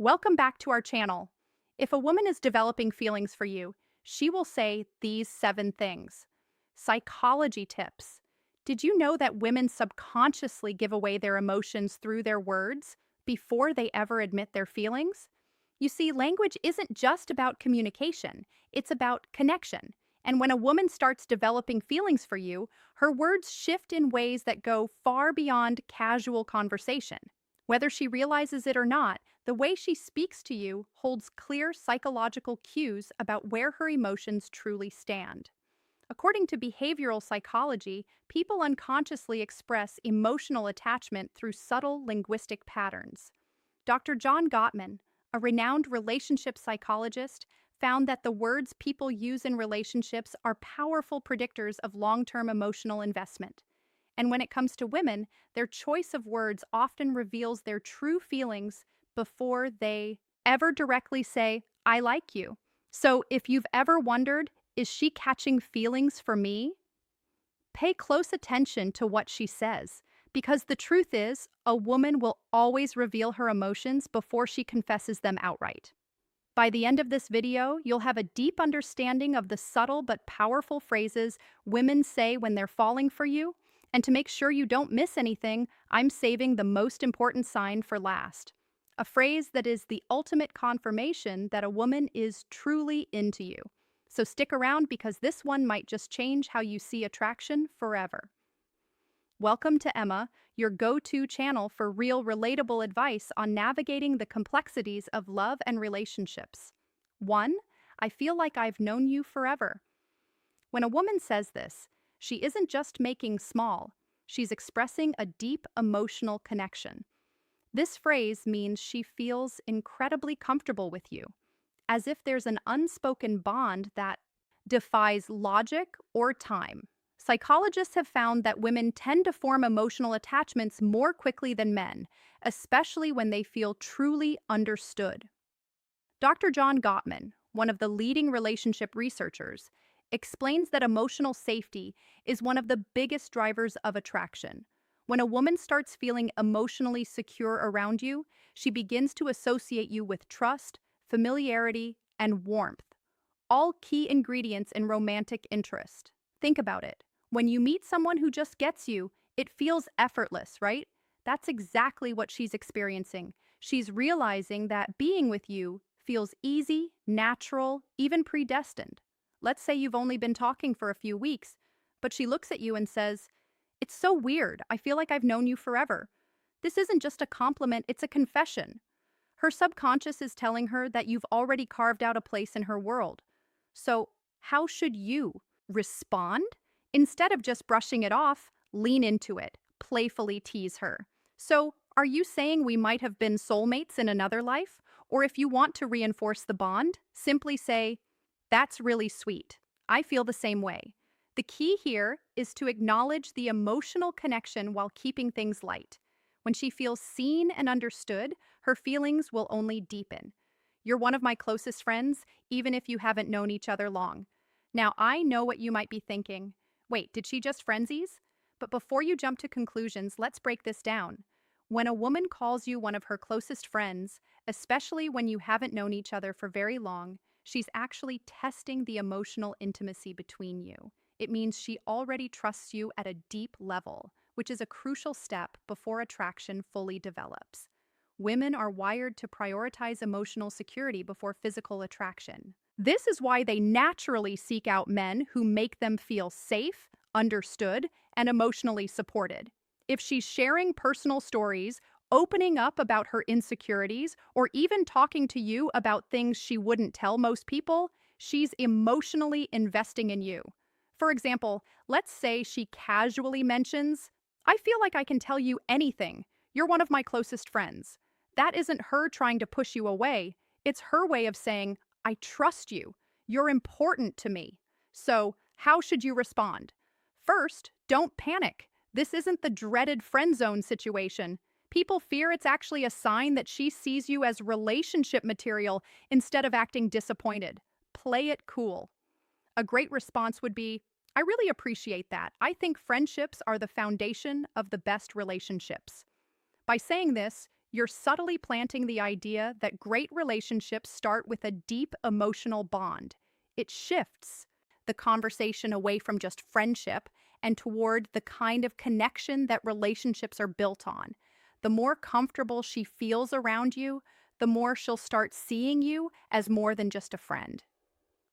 Welcome back to our channel. If a woman is developing feelings for you, she will say these 7 things. Psychology tips. Did you know that women subconsciously give away their emotions through their words before they ever admit their feelings? You see, language isn't just about communication, it's about connection. And when a woman starts developing feelings for you, her words shift in ways that go far beyond casual conversation. Whether she realizes it or not, the way she speaks to you holds clear psychological cues about where her emotions truly stand. According to behavioral psychology, people unconsciously express emotional attachment through subtle linguistic patterns. Dr. John Gottman, a renowned relationship psychologist, found that the words people use in relationships are powerful predictors of long term emotional investment. And when it comes to women, their choice of words often reveals their true feelings before they ever directly say, I like you. So if you've ever wondered, is she catching feelings for me? Pay close attention to what she says, because the truth is, a woman will always reveal her emotions before she confesses them outright. By the end of this video, you'll have a deep understanding of the subtle but powerful phrases women say when they're falling for you. And to make sure you don't miss anything, I'm saving the most important sign for last. A phrase that is the ultimate confirmation that a woman is truly into you. So stick around because this one might just change how you see attraction forever. Welcome to Emma, your go-to channel for real relatable advice on navigating the complexities of love and relationships. 1. I feel like I've known you forever. When a woman says this, she isn't just making small, she's expressing a deep emotional connection. This phrase means she feels incredibly comfortable with you, as if there's an unspoken bond that defies logic or time. Psychologists have found that women tend to form emotional attachments more quickly than men, especially when they feel truly understood. Dr. John Gottman, one of the leading relationship researchers, explains that emotional safety is one of the biggest drivers of attraction. When a woman starts feeling emotionally secure around you, she begins to associate you with trust, familiarity, and warmth, all key ingredients in romantic interest. Think about it. When you meet someone who just gets you, it feels effortless, right? That's exactly what she's experiencing. She's realizing that being with you feels easy, natural, even predestined. Let's say you've only been talking for a few weeks, but she looks at you and says, It's so weird. I feel like I've known you forever. This isn't just a compliment, it's a confession. Her subconscious is telling her that you've already carved out a place in her world. So, how should you respond? Instead of just brushing it off, lean into it, playfully tease her. So, are you saying we might have been soulmates in another life? Or if you want to reinforce the bond, simply say, That's really sweet. I feel the same way. The key here is to acknowledge the emotional connection while keeping things light. When she feels seen and understood, her feelings will only deepen. You're one of my closest friends, even if you haven't known each other long. Now, I know what you might be thinking. Wait, did she just frenzies? But before you jump to conclusions, let's break this down. When a woman calls you one of her closest friends, especially when you haven't known each other for very long, she's actually testing the emotional intimacy between you. It means she already trusts you at a deep level, which is a crucial step before attraction fully develops. Women are wired to prioritize emotional security before physical attraction. This is why they naturally seek out men who make them feel safe, understood, and emotionally supported. If she's sharing personal stories, opening up about her insecurities, or even talking to you about things she wouldn't tell most people, she's emotionally investing in you. For example, let's say she casually mentions, I feel like I can tell you anything. You're one of my closest friends. That isn't her trying to push you away. It's her way of saying, I trust you. You're important to me. So, how should you respond? First, don't panic. This isn't the dreaded friend zone situation. People fear it's actually a sign that she sees you as relationship material instead of acting disappointed. Play it cool. A great response would be, I really appreciate that. I think friendships are the foundation of the best relationships. By saying this, You're subtly planting the idea that great relationships start with a deep emotional bond. It shifts the conversation away from just friendship and toward the kind of connection that relationships are built on. The more comfortable she feels around you, the more she'll start seeing you as more than just a friend.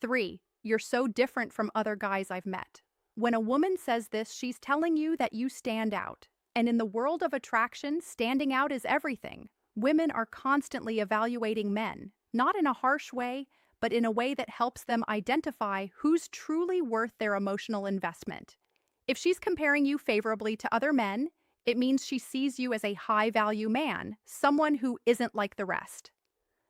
3. You're so different from other guys I've met. When a woman says this, she's telling you that you stand out. And in the world of attraction, standing out is everything. Women are constantly evaluating men, not in a harsh way, but in a way that helps them identify who's truly worth their emotional investment. If she's comparing you favorably to other men, it means she sees you as a high-value man, someone who isn't like the rest.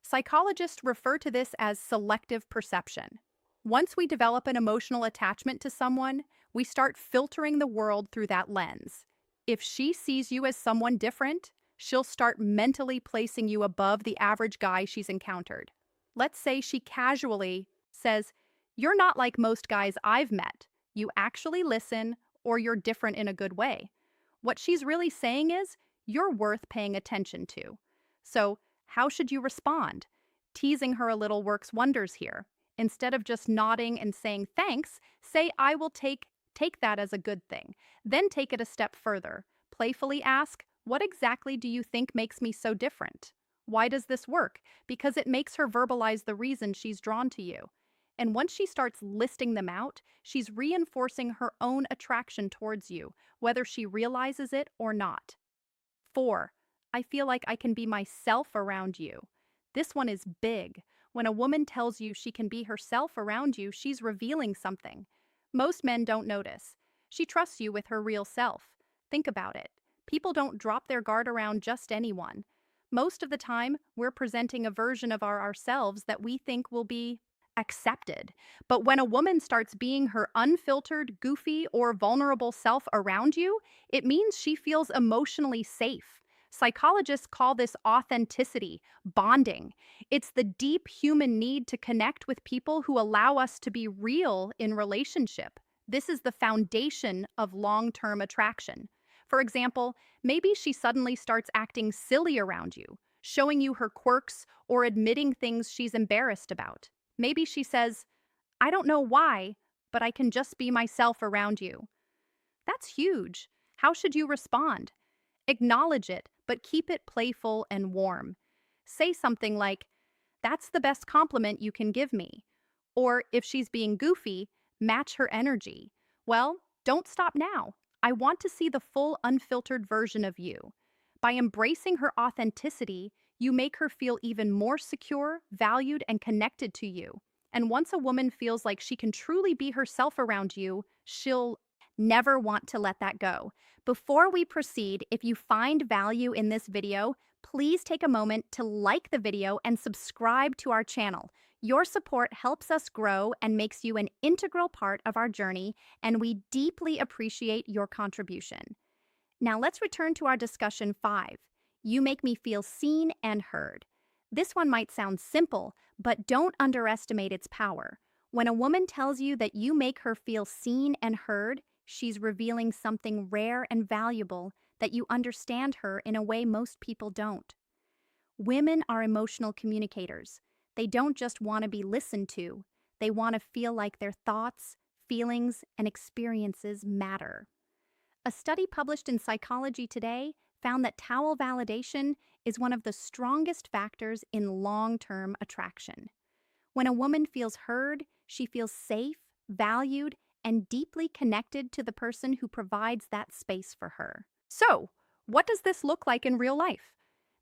Psychologists refer to this as selective perception. Once we develop an emotional attachment to someone, we start filtering the world through that lens. If she sees you as someone different, she'll start mentally placing you above the average guy she's encountered. Let's say she casually says, "You're not like most guys I've met. You actually listen, or you're different in a good way." What she's really saying is, you're worth paying attention to. So, how should you respond? Teasing her a little works wonders here. Instead of just nodding and saying thanks, say, "I will take that as a good thing." Then take it a step further. Playfully ask, "What exactly do you think makes me so different? Why does this work?" Because it makes her verbalize the reason she's drawn to you. And once she starts listing them out, she's reinforcing her own attraction towards you, whether she realizes it or not. 4. I feel like I can be myself around you. This one is big. When a woman tells you she can be herself around you, she's revealing something. Most men don't notice. She trusts you with her real self. Think about it. People don't drop their guard around just anyone. Most of the time, we're presenting a version of ourselves that we think will be accepted. But when a woman starts being her unfiltered, goofy, or vulnerable self around you, it means she feels emotionally safe. Psychologists call this authenticity, bonding. It's the deep human need to connect with people who allow us to be real in relationship. This is the foundation of long-term attraction. For example, maybe she suddenly starts acting silly around you, showing you her quirks or admitting things she's embarrassed about. Maybe she says, "I don't know why, but I can just be myself around you." That's huge. How should you respond? Acknowledge it, but keep it playful and warm. Say something like, "That's the best compliment you can give me." Or if she's being goofy, match her energy. "Well, don't stop now. I want to see the full unfiltered version of you." By embracing her authenticity, you make her feel even more secure, valued, and connected to you. And once a woman feels like she can truly be herself around you, she'll never want to let that go. Before we proceed, if you find value in this video, please take a moment to like the video and subscribe to our channel. Your support helps us grow and makes you an integral part of our journey, and we deeply appreciate your contribution. Now let's return to our discussion 5. You make me feel seen and heard. This one might sound simple, but don't underestimate its power. When a woman tells you that you make her feel seen and heard, she's revealing something rare and valuable, that you understand her in a way most people don't. Women are emotional communicators. They don't just want to be listened to, they want to feel like their thoughts, feelings, and experiences matter. A study published in Psychology Today found that towel validation is one of the strongest factors in long-term attraction. When a woman feels heard, she feels safe, valued, and deeply connected to the person who provides that space for her. So, what does this look like in real life?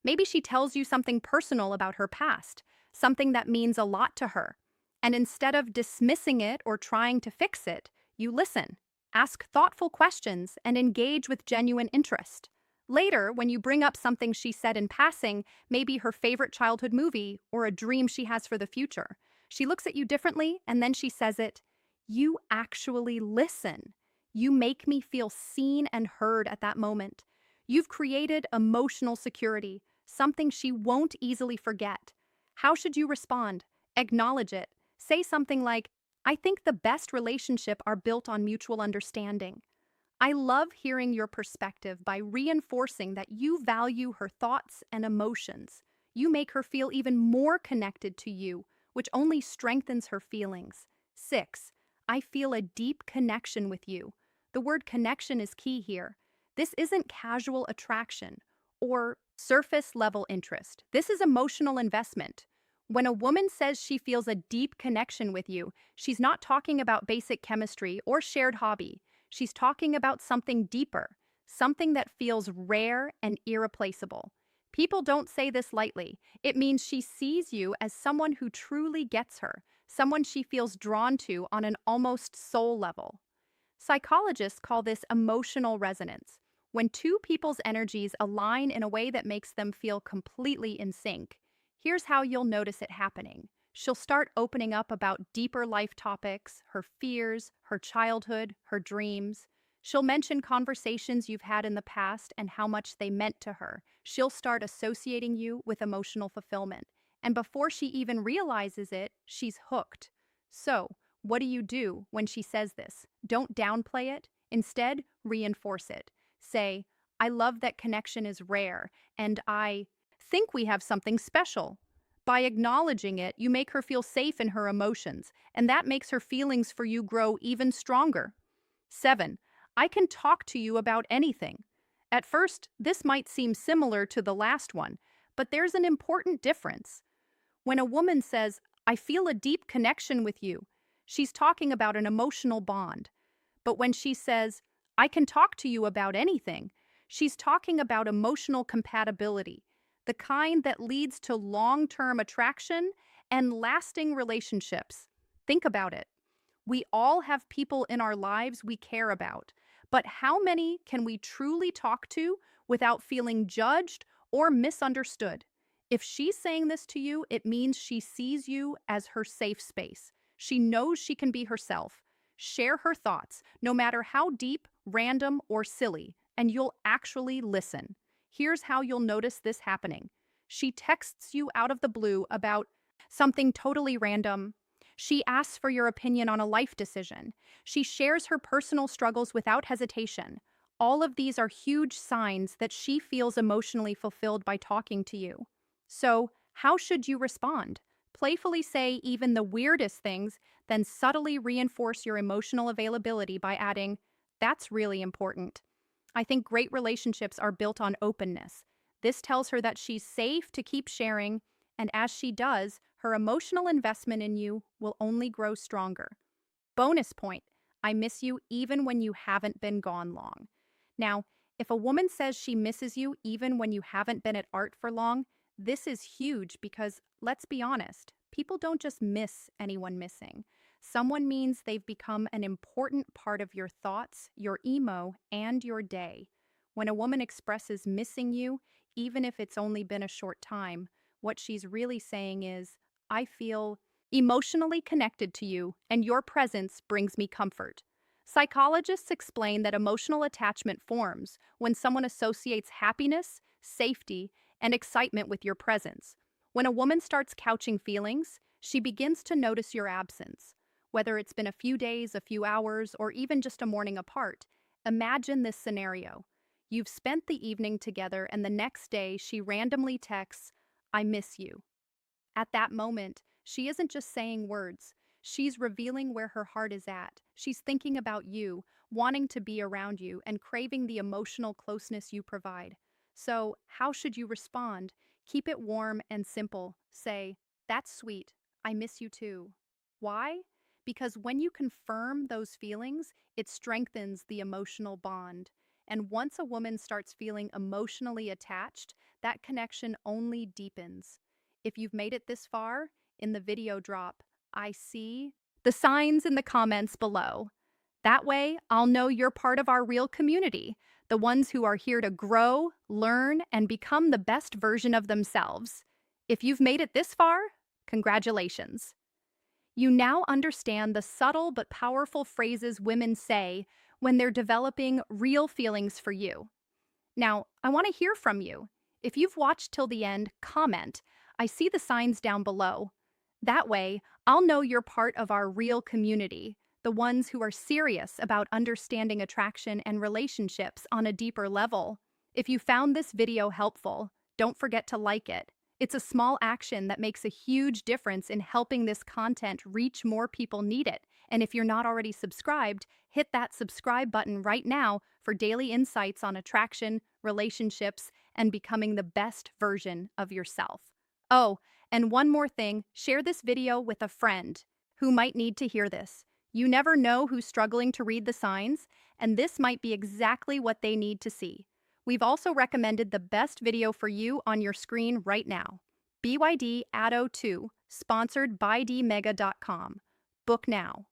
Maybe she tells you something personal about her past, something that means a lot to her. And instead of dismissing it or trying to fix it, you listen, ask thoughtful questions, and engage with genuine interest. Later, when you bring up something she said in passing, maybe her favorite childhood movie or a dream she has for the future, she looks at you differently and then she says it, "You actually listen. You make me feel seen and heard at that moment." You've created emotional security, something she won't easily forget. How should you respond? Acknowledge it. Say something like, "I think the best relationship are built on mutual understanding." I love hearing your perspective by reinforcing that you value her thoughts and emotions. You make her feel even more connected to you, which only strengthens her feelings. 6. I feel a deep connection with you. The word connection is key here. This isn't casual attraction or surface level interest. This is emotional investment. When a woman says she feels a deep connection with you, she's not talking about basic chemistry or shared hobby. She's talking about something deeper, something that feels rare and irreplaceable. People don't say this lightly. It means she sees you as someone who truly gets her, someone she feels drawn to on an almost soul level. Psychologists call this emotional resonance. When two people's energies align in a way that makes them feel completely in sync, here's how you'll notice it happening. She'll start opening up about deeper life topics, her fears, her childhood, her dreams. She'll mention conversations you've had in the past and how much they meant to her. She'll start associating you with emotional fulfillment. And before she even realizes it, she's hooked. So, what do when she says this? Don't downplay it. Instead, reinforce it. Say, I love that connection is rare, and I think we have something special. By acknowledging it, you make her feel safe in her emotions, and that makes her feelings for you grow even stronger. 7. I can talk to you about anything. At first, this might seem similar to the last one, but there's an important difference. When a woman says, I feel a deep connection with you, she's talking about an emotional bond. But when she says, I can talk to you about anything, she's talking about emotional compatibility, the kind that leads to long term attraction and lasting relationships. Think about it. We all have people in our lives we care about, but how many can we truly talk to without feeling judged or misunderstood? If she's saying this to you, it means she sees you as her safe space. She knows she can be herself. Share her thoughts, no matter how deep, random, or silly, and you'll actually listen. Here's how you'll notice this happening. She texts you out of the blue about something totally random. She asks for your opinion on a life decision. She shares her personal struggles without hesitation. All of these are huge signs that she feels emotionally fulfilled by talking to you. So, how should you respond? Playfully say even the weirdest things, then subtly reinforce your emotional availability by adding, That's really important. I think great relationships are built on openness. This tells her that she's safe to keep sharing, and as she does, her emotional investment in you will only grow stronger. Bonus point, I miss you even when you haven't been gone long. Now, if a woman says she misses you even when you haven't been at art for long, this is huge because, let's be honest, people don't just miss anyone missing. Someone means they've become an important part of your thoughts, your emo, and your day. When a woman expresses missing you, even if it's only been a short time, what she's really saying is, I feel emotionally connected to you, and your presence brings me comfort. Psychologists explain that emotional attachment forms when someone associates happiness, safety, and excitement with your presence. When a woman starts couching feelings, she begins to notice your absence. Whether it's been a few days, a few hours, or even just a morning apart, imagine this scenario. You've spent the evening together, and the next day she randomly texts, I miss you. At that moment, she isn't just saying words. She's revealing where her heart is at. She's thinking about you, wanting to be around you, and craving the emotional closeness you provide. So, how should you respond? Keep it warm and simple. Say, That's sweet. I miss you too. Why? Because when you confirm those feelings, it strengthens the emotional bond. And once a woman starts feeling emotionally attached, that connection only deepens. If you've made it this far, in the video drop, I see the signs in the comments below. That way, I'll know you're part of our real community, the ones who are here to grow, learn, and become the best version of themselves. If you've made it this far, congratulations. You now understand the subtle but powerful phrases women say when they're developing real feelings for you. Now, I want to hear from you. If you've watched till the end, comment. I see the signs down below. That way, I'll know you're part of our real community, the ones who are serious about understanding attraction and relationships on a deeper level. If you found this video helpful, don't forget to like it. It's a small action that makes a huge difference in helping this content reach more people need it. And if you're not already subscribed, hit that subscribe button right now for daily insights on attraction, relationships, and becoming the best version of yourself. Oh, and one more thing, share this video with a friend who might need to hear this. You never know who's struggling to read the signs, and this might be exactly what they need to see. We've also recommended the best video for you on your screen right now. BYD Atto 2, sponsored by dmega.com. Book now.